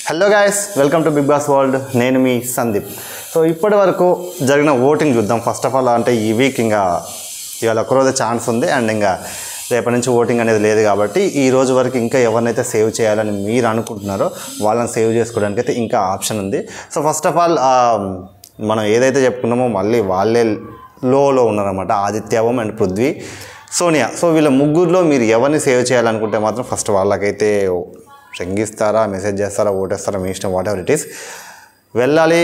Hello guys, welcome to Bigg Boss world. నేను మీ Sandeep. So ఇప్పటి వరకు జరిగిన ఓటింగ్ చూద్దాం. ఫస్ట్ ఆఫ్ ఆల్ అంటే ఈ వీక్ ఇంకా ఇవాళ ఒకరోజు ఛాన్స్ ఉంది అండ్ ఇంకా రేపటి నుంచి ఓటింగ్ అనేది లేదు కాబట్టి ఈ రోజు వరకు ఇంకా ఎవరినైతే సేవ్ చేయాలని మీరు అనుకుంటున్నారో వాళ్ళని సేవ్ చేసుకోవడానికి అయితే ఇంకా ఆప్షన్ ఉంది. సో ఫస్ట్ ఆఫ్ ఆల్ మనం ఏదైతే చెప్పుకున్నామో మళ్ళీ వాళ్ళే లోలో ఉన్నారన్నమాట. ఆదిత్య ఓం అండ్ పృథ్వీ, సోనియా. సో వీళ్ళ ముగ్గురులో మీరు ఎవరిని సేవ్ చేయాలనుకుంటే మాత్రం ఫస్ట్ వాళ్ళకైతే రంగిస్తారా, మెసేజ్ చేస్తారా, ఓటేస్తారా, మీ ఇష్టం, వాట్ ఎవర్ ఇట్ ఈస్. వెళ్ళాలి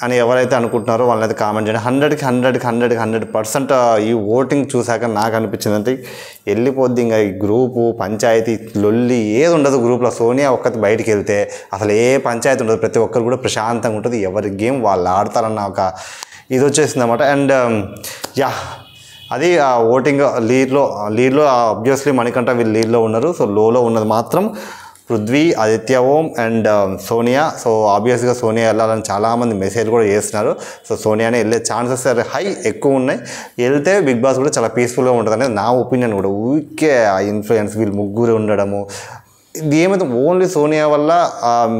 అని ఎవరైతే అనుకుంటున్నారో వాళ్ళైతే కామెంట్ చేయండి. 100% ఈ ఓటింగ్ చూశాక నాకు అనిపించిందంటే వెళ్ళిపోద్ది ఇంకా ఈ గ్రూపు పంచాయతీ లొల్లి ఏది ఉండదు గ్రూప్లో. సోనియా ఒక్కటి బయటికి వెళ్తే అసలు ఏ పంచాయతీ ఉండదు, ప్రతి ఒక్కరు కూడా ప్రశాంతంగా ఉంటుంది, ఎవరి గేమ్ వాళ్ళు ఆడతారన్న ఒక ఇది వచ్చేసింది అన్నమాట. అండ్ అది ఆ ఓటింగ్ లీడ్లో ఆబ్వియస్లీ మణికంఠ వీళ్ళు లీడ్లో ఉన్నారు. సో లోలో ఉన్నది మాత్రం పృథ్వీ, ఆదిత్య ఓం అండ్ సోనియా. సో ఆబ్వియస్గా సోనియా వెళ్ళాలని చాలామంది మెసేజ్ కూడా చేస్తున్నారు. సో సోనియానే వెళ్ళే ఛాన్సెస్ ఎక్కువ ఉన్నాయి. వెళ్తే బిగ్ బాస్ కూడా చాలా పీస్ఫుల్గా ఉంటుంది అనేది నా ఒపీనియన్ కూడా. ఊరికే ఆ ఇన్ఫ్లుయెన్స్ వీళ్ళు ముగ్గురు ఉండడము ఇది ఏమైతే ఓన్లీ సోనియా వల్ల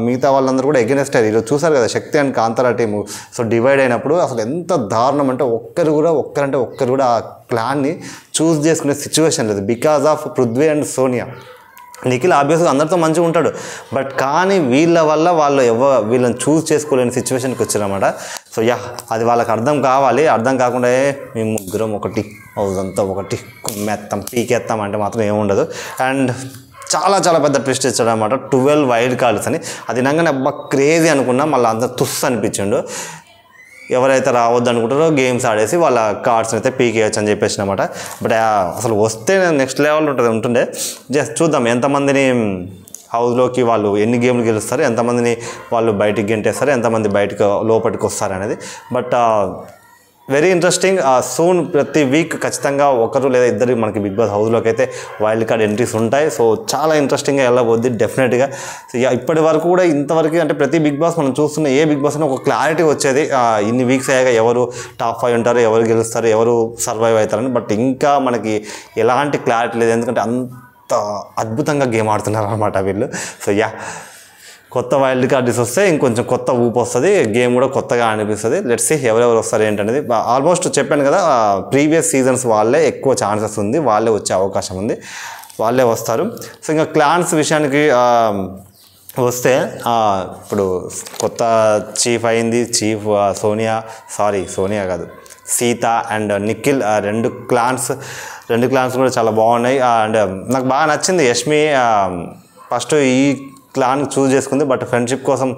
మిగతా వాళ్ళందరూ కూడా ఎగెనెస్ట్ అయ్యారు. ఈరోజు చూసారు కదా Shakti and Kantara team. So divide అయినప్పుడు అసలు ఎంత దారుణం అంటే ఒక్కరు కూడా ఆ ప్లాన్ని చూస్ చేసుకునే సిచ్యువేషన్ లేదు because of Prithvi and Sonia. Nikhil ఆబ్వియస్గా అందరితో మంచిగా ఉంటాడు, బట్ కానీ వీళ్ళ వల్ల వాళ్ళు వీళ్ళని చూస్ చేసుకోలేని సిచ్యువేషన్కి వచ్చారన్నమాట. సో అది వాళ్ళకి అర్థం కావాలి. అర్థం కాకుండా మేము ముగ్గురం ఒకటి అవుదంతా ఒకటి కుమ్మేస్తాం పీకేస్తాం అంటే మాత్రం ఏముండదు. అండ్ చాలా పెద్ద ట్విస్ట్ ఇచ్చాడు అనమాట. 12 వైల్డ్ కార్డ్స్ అని. అది వినగానే అబ్బా క్రేజీ అనుకున్నా, మళ్ళీ అంత తుస్సు అనిపించిండు. ఎవరైతే రావద్దు అనుకుంటారో గేమ్స్ ఆడేసి వాళ్ళ కార్డ్స్ని అయితే పీకేయచ్చు అని చెప్పేసి అనమాట. బట్ అసలు వస్తే నెక్స్ట్ లెవెల్ ఉంటుండే. జస్ట్ చూద్దాం ఎంతమందిని హౌస్లోకి వాళ్ళు ఎన్ని గేమ్లు గెలుస్తారు, ఎంతమందిని వాళ్ళు బయటికి గెంటేస్తారు, ఎంతమంది లోపలికి వస్తారు అనేది. But very interesting. సూన్ ప్రతి వీక్ ఖచ్చితంగా ఒకరు లేదా ఇద్దరు మనకి బిగ్ బాస్ హౌస్లోకి అయితే వైల్డ్ కార్డ్ ఎంట్రీస్ ఉంటాయి. సో చాలా ఇంట్రెస్టింగ్గా వెళ్ళబోద్ది డెఫినెట్గా. ఇప్పటి వరకు కూడా ఇంతవరకు అంటే ప్రతి బిగ్ బాస్ మనం చూస్తున్న ఏ బిగ్ బాస్ అని ఒక క్లారిటీ వచ్చేది. ఇన్ని వీక్స్ అయ్యాక ఎవరు టాప్ 5 ఉంటారు, ఎవరు గెలుస్తారు, ఎవరు సర్వైవ్ అవుతారని. బట్ ఇంకా మనకి ఎలాంటి క్లారిటీ లేదు, ఎందుకంటే అంత అద్భుతంగా గేమ్ ఆడుతున్నారు అనమాట వీళ్ళు. సో కొత్త వైల్డ్ కార్డ్స్ వస్తే ఇంకొంచెం కొత్త ఊపు వస్తుంది, గేమ్ కూడా కొత్తగా అనిపిస్తుంది. లెట్స్ సీ ఎవరెవరు వస్తారు ఏంటనేది. ఆల్మోస్ట్ చెప్పాను కదా, ప్రీవియస్ సీజన్స్ వాళ్ళే ఎక్కువ ఛాన్సెస్ ఉంది, వాళ్ళే వచ్చే అవకాశం ఉంది, వాళ్ళే వస్తారు. సో ఇంకా క్లాన్స్ విషయానికి వస్తే ఇప్పుడు కొత్త చీఫ్ అయింది. సోనియా కాదు, సీత అండ్ నిఖిల్. రెండు క్లాన్స్ కూడా చాలా బాగున్నాయి. అండ్ నాకు బాగా నచ్చింది యష్మి ఫస్ట్ ఈ క్లాన్ చూస్ చేసుకుంది. బట్ ఫ్రెండ్షిప్ కోసం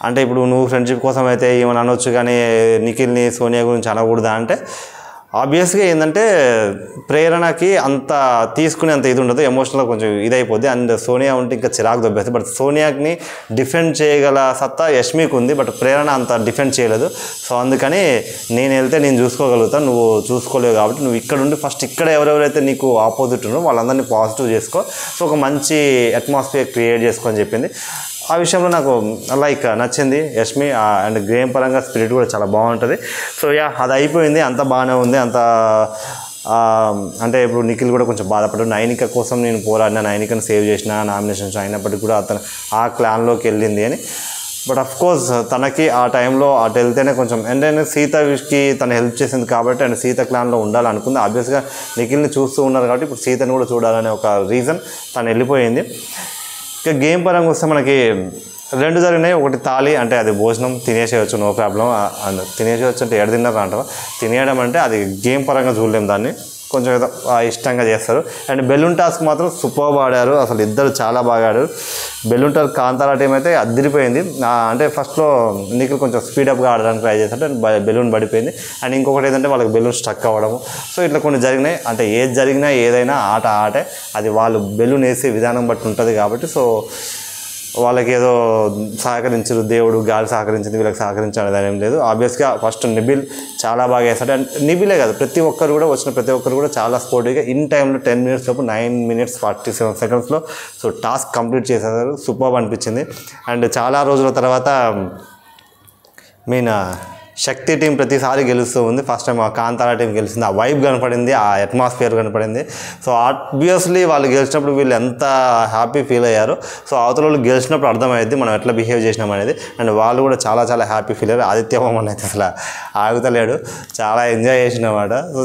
అంటే ఇప్పుడు నువ్వు ఫ్రెండ్షిప్ కోసం అయితే ఏమని అనొచ్చు, కానీ నిఖిల్ని సోనియా గురించి అనకూడదా అంటే ఆబ్వియస్గా ఏంటంటే ప్రేరణకి అంత తీసుకునేంత ఇది ఉండదు, ఎమోషనల్గా కొంచెం ఇదైపోద్ది. అండ్ సోనియా ఉంటే ఇంకా చిరాకు దొబ్బేస్తుంది. బట్ సోనియాని డిఫెండ్ చేయగల సత్తా యష్మికి ఉంది, బట్ ప్రేరణ అంత డిఫెండ్ చేయలేదు. సో అందుకని నేను వెళ్తే నేను చూసుకోగలుగుతాను, నువ్వు చూసుకోలేవు కాబట్టి నువ్వు ఇక్కడ ఉండి ఫస్ట్ ఇక్కడ ఎవరెవరైతే నీకు ఆపోజిట్ ఉన్నారో వాళ్ళందరినీ పాజిటివ్ చేసుకో, సో ఒక మంచి అట్మాస్ఫియర్ క్రియేట్ చేసుకో అని చెప్పింది. ఆ విషయంలో నాకు నచ్చింది యష్మి. అండ్ గేమ్ పరంగా స్పిరిట్ కూడా చాలా బాగుంటుంది. సో అది అయిపోయింది, అంత బాగానే ఉంది. అంటే ఇప్పుడు నిఖిల్ కూడా కొంచెం బాధపడ్డాడు. నైనిక కోసం నేను పోరాడినా, నైనికను సేవ్ చేసిన, నామినేషన్స్ అయినప్పటికీ కూడా అతను ఆ క్లాన్లోకి వెళ్ళింది అని. బట్ అఫ్కోర్స్ తనకి ఆ టైంలో అటు వెళ్తేనే కొంచెం ఏంటంటే సీతకి తను హెల్ప్ చేసింది కాబట్టి అండ్ సీత క్లాన్లో ఉండాలనుకుంది. ఆబ్వియస్గా నిఖిల్ని చూస్తూ ఉన్నారు కాబట్టి ఇప్పుడు సీతను కూడా చూడాలనే ఒక రీజన్ తను వెళ్ళిపోయింది. ఇక గేమ్ పరంగా వస్తే మనకి 2 జరిగినాయి. ఒకటి తాళి అంటే అది భోజనం తినేసేయచ్చు, నో ప్రాబ్లం. అండ్ తినేసేయచ్చు అంటే ఎడ తిన్నారు అంటారు, తినేయడం అంటే అది గేమ్ పరంగా చూడలేము, దాన్ని కొంచెం ఏదో ఇష్టంగా చేస్తారు. అండ్ బెలూన్ టాస్క్ మాత్రం సూపర్ ఆడారు, అసలు ఇద్దరు చాలా బాగా ఆడారు. బెలూన్ టాస్క్ కాంతారా టీం అయితే అదిరిపోయింది. అంటే ఫస్ట్లో నిఖిల్ కొంచెం స్పీడప్గా ఆడడానికి ట్రై చేశాడు అండ్ బెలూన్ పడిపోయింది. అండ్ ఇంకొకటి ఏంటంటే వాళ్ళకి బెలూన్ స్టక్ అవ్వడము. సో ఇట్లా కొన్ని జరిగినాయి. అంటే ఏది జరిగినా ఏదైనా ఆటే, అది వాళ్ళు బెలూన్ వేసే విధానం బట్టి ఉంటుంది కాబట్టి. సో వాళ్ళకి ఏదో సహకరించారు, దేవుడు గాలి సహకరించింది, వీళ్ళకి సహకరించాలి ఏం లేదు. ఆబ్వియస్గా ఫస్ట్ నిబిల్ చాలా బాగా వేస్తాడు. అండ్ నిబిలే కాదు ప్రతి ఒక్కరు కూడా వచ్చిన ప్రతి ఒక్కరు కూడా చాలా స్పోర్టివ్గా ఇన్ టైంలో 10 minutes లోపు 9 minutes 47 seconds so task complete చేసేసారు. సూపర్ అనిపించింది. అండ్ చాలా రోజుల తర్వాత శక్తి టీం ప్రతిసారి గెలుస్తూ ఉంది. ఫస్ట్ టైం కాంతారా టీం గెలిచింది. ఆ వైబ్ కనపడింది, ఆ అట్మాస్ఫియర్ కనపడింది. సో ఆబ్వియస్లీ వాళ్ళు గెలిచినప్పుడు వీళ్ళు ఎంత హ్యాపీ ఫీల్ అయ్యారో, సో అవతల వాళ్ళు గెలిచినప్పుడు అర్థమయ్యేది మనం ఎట్లా బిహేవ్ చేసినాం అనేది. అండ్ వాళ్ళు కూడా చాలా చాలా హ్యాపీ ఫీల్ అయ్యారు. ఆదిత్య బొమ్మన్ అయితే అసలు ఆగుతలేడు, చాలా ఎంజాయ్ చేసినమాట. సో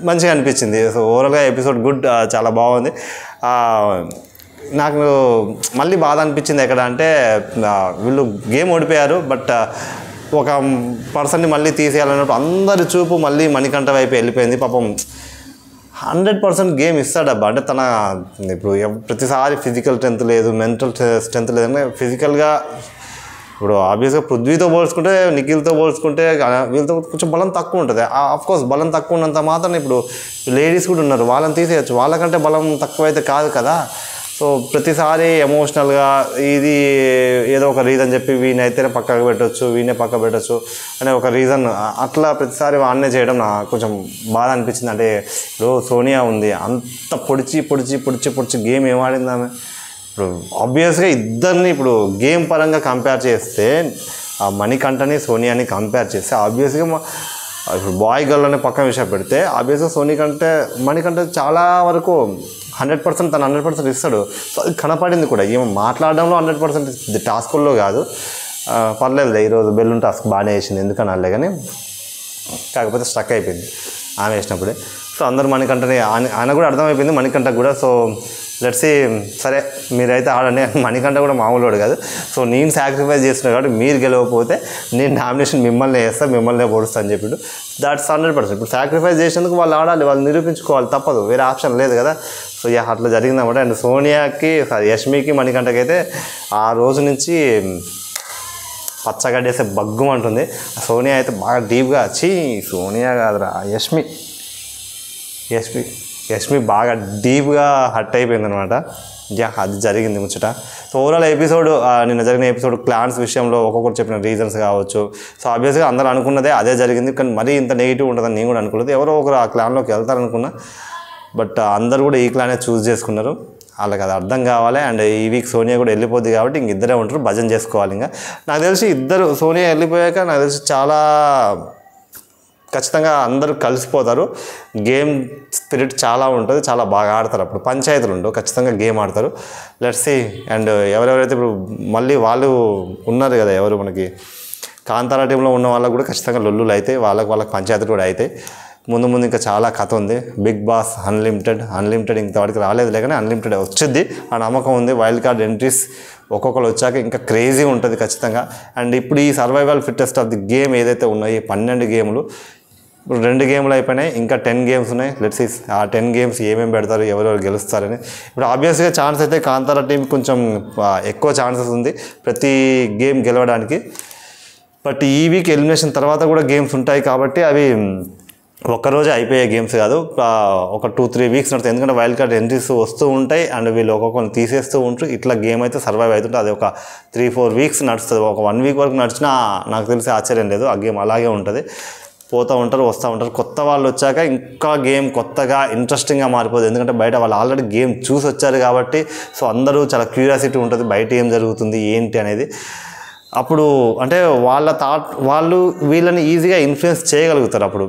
మంచిగా అనిపించింది. సో ఓవరాల్గా ఎపిసోడ్ గుడ్, చాలా బాగుంది. నాకు మళ్ళీ బాధ అనిపించింది ఎక్కడ అంటే, వీళ్ళు గేమ్ ఓడిపోయారు, బట్ ఒక పర్సన్ని మళ్ళీ తీసేయాలన్నప్పుడు అందరి చూపు మళ్ళీ మణికంఠ వైపు వెళ్ళిపోయింది. పాపం 100% గేమ్ ఇస్తాడబ్బా. అంటే తన ఇప్పుడు ప్రతిసారి ఫిజికల్ స్ట్రెంత్ లేదు, మెంటల్ స్ట్రెంత్ లేదంటే ఫిజికల్గా ఇప్పుడు ఆబ్వియస్గా పృథ్వీతో పోల్చుకుంటే, నిఖిల్తో పోల్చుకుంటే వీళ్ళతో కొంచెం బలం తక్కువ ఉంటుంది. ఆఫ్కోర్స్ బలం తక్కువ ఉన్నంత మాత్రం ఇప్పుడు లేడీస్ కూడా ఉన్నారు, వాళ్ళని తీసేయచ్చు. వాళ్ళకంటే బలం తక్కువైతే కాదు కదా. సో ప్రతిసారి ఎమోషనల్గా ఇది ఏదో ఒక రీజన్ చెప్పి వీనైతేనే పక్కకు పెట్టవచ్చు, వీనే పక్క పెట్టచ్చు అనే ఒక రీజన్, అట్లా ప్రతిసారి వాడినే చేయడం నాకు కొంచెం బాధ అనిపించింది. అంటే ఇప్పుడు సోనియా ఉంది, అంత పొడిచి గేమ్ ఏం ఆడింది ఆమె. ఇప్పుడు ఆబ్వియస్గా ఇద్దరిని ఇప్పుడు గేమ్ పరంగా కంపేర్ చేస్తే, మణికంఠని సోనియాని కంపేర్ చేస్తే ఆబ్వియస్గా ఇప్పుడు బాయ్ గర్ల్ అనే పక్కన విషయం పెడితే ఆబ్వియస్గా మణికంఠ చాలా వరకు 100% తను 100% ఇస్తాడు. సో అది కనపడింది కూడా. ఏమో మాట్లాడడంలో 100% ఇది టాస్కుల్లో కాదు. పర్లేదు, ఈరోజు బెలూన్ టాస్క్ బాగానే వేసింది, ఎందుకని అనలే కానీ కాకపోతే స్ట్రక్ అయిపోయింది ఆమె వేసినప్పుడే. సో అందరూ మణికంఠని, ఆయన కూడా అర్థమైపోయింది మణికంఠకు కూడా. సో లెట్స్ సీ, సరే మీరైతే ఆడండి. మణికంఠ కూడా మామూలుడు కాదు. సో నేను సాక్రిఫైస్ చేస్తున్నా కాబట్టి మీరు గెలవకపోతే నేను నామినేషన్ మిమ్మల్ని వేస్తాను, మిమ్మల్ని పొడుస్తా అని చెప్పాడు. దాట్స్ 100%. ఇప్పుడు సాక్రిఫైస్ చేసేందుకు వాళ్ళు ఆడాలి, వాళ్ళు నిరూపించుకోవాలి, తప్పదు, వేరే ఆప్షన్ లేదు కదా. సో అట్లా జరిగిందన్నమాట. అండ్ సోనియాకి, యష్మికి, మణికంఠకి అయితే ఆ రోజు నుంచి పచ్చగడ్డేసే బగ్గుమంటుంది. సోనియా అయితే బాగా డీప్గా సోనియా కాదురా యష్మి బాగా డీప్గా హర్ట్ అయిపోయింది అనమాట. అది జరిగింది ముచ్చట. సో ఓవరాల్ ఎపిసోడ్, నిన్న జరిగిన ఎపిసోడ్ క్లాన్స్ విషయంలో ఒక్కొక్కరు చెప్పిన రీజన్స్ కావచ్చు. సో ఆబ్వియస్గా అందరూ అనుకున్నదే అదే జరిగింది, కానీ మరీ ఇంత నెగిటివ్ ఉంటుందని నేను కూడా అనుకోలేదు. ఎవరో ఒకరు ఆ క్లాన్లోకి వెళ్తారనుకున్నా, బట్ అందరూ కూడా ఈ క్లానే చూస్ చేసుకున్నారు. వాళ్ళకి అది అర్థం కావాలి. అండ్ ఈ వీక్ సోనియా కూడా వెళ్ళిపోద్ది కాబట్టి ఇంక ఇద్దరే ఉంటారు, భజన చేసుకోవాలి. ఇంకా నాకు తెలిసి సోనియా వెళ్ళిపోయాక నాకు తెలిసి చాలా ఖచ్చితంగా అందరూ కలిసిపోతారు. గేమ్ స్పిరిట్ చాలా ఉంటుంది, చాలా బాగా ఆడతారు. అప్పుడు పంచాయతీలు ఉండవు, ఖచ్చితంగా గేమ్ ఆడతారు. Let's see. అండ్ ఎవరెవరైతే ఇప్పుడు మళ్ళీ వాళ్ళు ఉన్నారు కదా, ఎవరు మనకి కాంతారా టీంలో ఉన్న వాళ్ళకు కూడా ఖచ్చితంగా లొల్లులు అవుతాయి, వాళ్ళకి పంచాయతీలు కూడా అవుతాయి. ముందు ఇంకా చాలా కథ ఉంది. బిగ్ బాస్ అన్లిమిటెడ్ ఇంతవరకు రాలేదు, కానీ అన్లిమిటెడ్ వచ్చింది ఆ నమ్మకం ఉంది. వైల్డ్ కార్డ్ ఎంట్రీస్ ఒక్కొక్కరు వచ్చాక ఇంకా క్రేజీ ఉంటుంది ఖచ్చితంగా. అండ్ ఇప్పుడు ఈ survival fittest of the game ఏదైతే ఉన్నాయో, 12 గేమ్లు, ఇప్పుడు 2 గేమ్లు అయిపోయినాయి, ఇంకా 10 గేమ్స్ ఉన్నాయి. లెట్స్ సీ ఆ 10 గేమ్స్ ఏమేమి పెడతారు, ఎవరెవరు గెలుస్తారని. ఇప్పుడు ఆబ్వియస్గా ఛాన్స్ అయితే కాంతారా టీం కొంచెం ఎక్కువ ఛాన్సెస్ ఉంది ప్రతి గేమ్ గెలవడానికి. బట్ ఈ వీక్ ఎలిమినేషన్ తర్వాత కూడా గేమ్స్ ఉంటాయి కాబట్టి అవి ఒక్కరోజే అయిపోయే గేమ్స్ కాదు, ఒక 2-3 వీక్స్ నడుస్తాయి. ఎందుకంటే వైల్డ్ కార్డ్ ఎంట్రీస్ వస్తూ ఉంటాయి అండ్ వీళ్ళు ఒక్కొక్కరిని తీసేస్తూ ఉంటారు. ఇట్లా గేమ్ అయితే సర్వైవ్ అవుతుంటే అది ఒక 3-4 వీక్స్ నడుస్తుంది. ఒక 1 వీక్ వరకు నడిచినా నాకు తెలిసి ఆశ్చర్యం లేదు. ఆ గేమ్ అలాగే ఉంటుంది. పోతూ ఉంటారు, వస్తూ ఉంటారు. కొత్త వాళ్ళు వచ్చాక ఇంకా గేమ్ కొత్తగా ఇంట్రెస్టింగ్గా మారిపోతుంది. ఎందుకంటే బయట వాళ్ళు ఆల్రెడీ గేమ్ చూసి వచ్చారు కాబట్టి. సో అందరూ చాలా క్యూరియాసిటీ ఉంటుంది బయట ఏం జరుగుతుంది ఏంటి అనేది. అప్పుడు అంటే వాళ్ళు వీళ్ళని ఈజీగా ఇన్ఫ్లుయెన్స్ చేయగలుగుతారు. అప్పుడు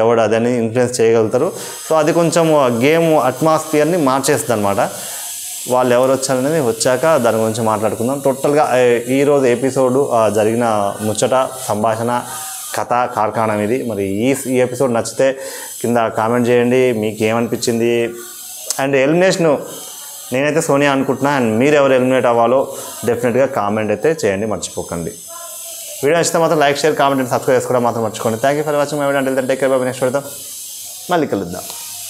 ఎవడు అదని ఇన్ఫ్లుయెన్స్ చేయగలుగుతారు. సో అది కొంచెం గేమ్ అట్మాస్ఫియర్ని మార్చేస్తుంది అనమాట. వాళ్ళు ఎవరు వచ్చారనేది వచ్చాక దాని గురించి మాట్లాడుకుందాం. టోటల్గా ఈరోజు ఎపిసోడ్ జరిగిన ముచ్చట, సంభాషణ, కథ, కార్ఖానం ఇది. మరి ఈ ఎపిసోడ్ నచ్చితే కింద కామెంట్ చేయండి, మీకు ఏమనిపించింది. అండ్ ఎలిమినేషను నేనైతే సోనియా అనుకుంటున్నా. అండ్ మీరు ఎవరు ఎలిమినేట్ అవ్వాలో డెఫినెట్గా కామెంట్ అయితే చేయండి, మర్చిపోకండి. వీడియో నచ్చితే మాత్రం like, share, comment and subscribe చేసుకోవడం మాత్రం మర్చిపోండి. Thank you for watching my video. అంటే టేక్ కేర్, బై. నెక్స్ట్ వీడియోతో మళ్ళీ కలుద్దాం.